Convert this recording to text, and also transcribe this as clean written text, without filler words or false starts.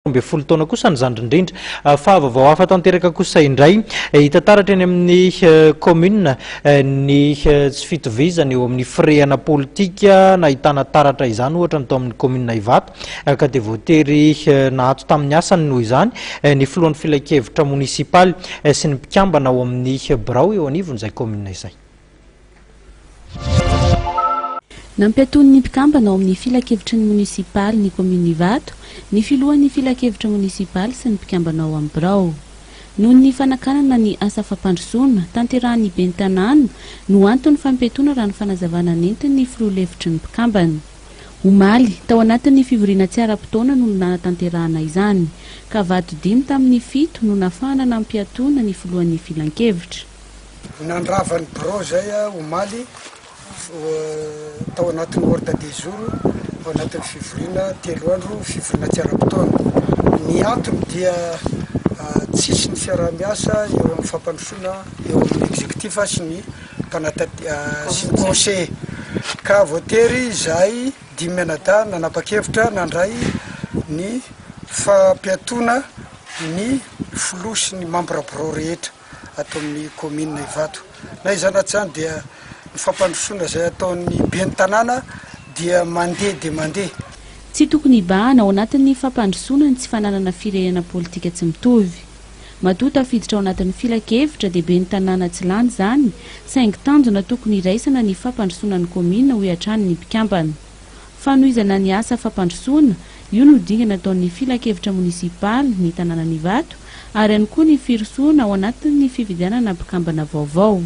Folo taona kosa ny zandrindrindra fahavavao hafa tanteraka kosa indray hita taratra eny amin'ny commune ny tsy fitovizana eo amin'ny firehana politika nahitana taratra izany ohatra ny tao amin'ny kaomin'Ivato ka dia voatery nahato tamin'ny asany noho izany ny filohan'ny filan-kevitra monisipaly sy ny mpikambana ao amin'ny birao eo anivon'izay commune izay. Nampiatoan'ny mpikambana ao amin'ny filan-kevitry ny monisipaly ny kaomin'Ivato ny filohan'ny filan-kevitra monisipaly sy ny mpikambana ao amin'ny birao. Noho ny fanakanana ny asam-pampandrosoana tanterahan'ny bentanana no antony fampetoana raha ny fanazavana nentin'ny filoha-hevitry ny mpikambana. Omaly tao anatin'ny fivoriana tsy ara-potoana no natanterahana izany ka vato 5 tamin'ny 7 no nafahana nampiatoana ny filohan'ny filan-kevitra. Nandravan'ny birao zay omaly tao anatin'ny ordre des jours ao anatin'ny fivoriana 3 andro fivoriana tsy ara-potoana. Ny antony dia tsisy ny fiaraha-miasa eo amin'ny fampandrosoana eo amin'ny exécutif sy ny sy ny conseil ka voatery izay 5 menada nanapa-kevitra nandray ny fampiatoana ny filoha sy ny membre birao rehetra atao amin'ny kaomin'Ivato. Na izany atsany dia ny fampandrosoana izay ataon'ny bentanana dia mandeha dia mandeha. Tsy tokony hibahana ao anatin'ny fampandrosoana ny tsy fananana firehana politika tsy mitovy. Matoa tafiditra ao anatin'ny filan-kevitra dia bentanana tsy lany izany saingy tanjona tokony iraisana ny fampandrosoana ny commune ho hatrany ny mpikambana. Fanohizana ny asa fampandrosoana io no dingana ataon'ny filan-kevitra monisipaly ny tanànan'Ivato ary ihany koa ny firosoana ao anatin'ny fifidianana mpikambana vaovao.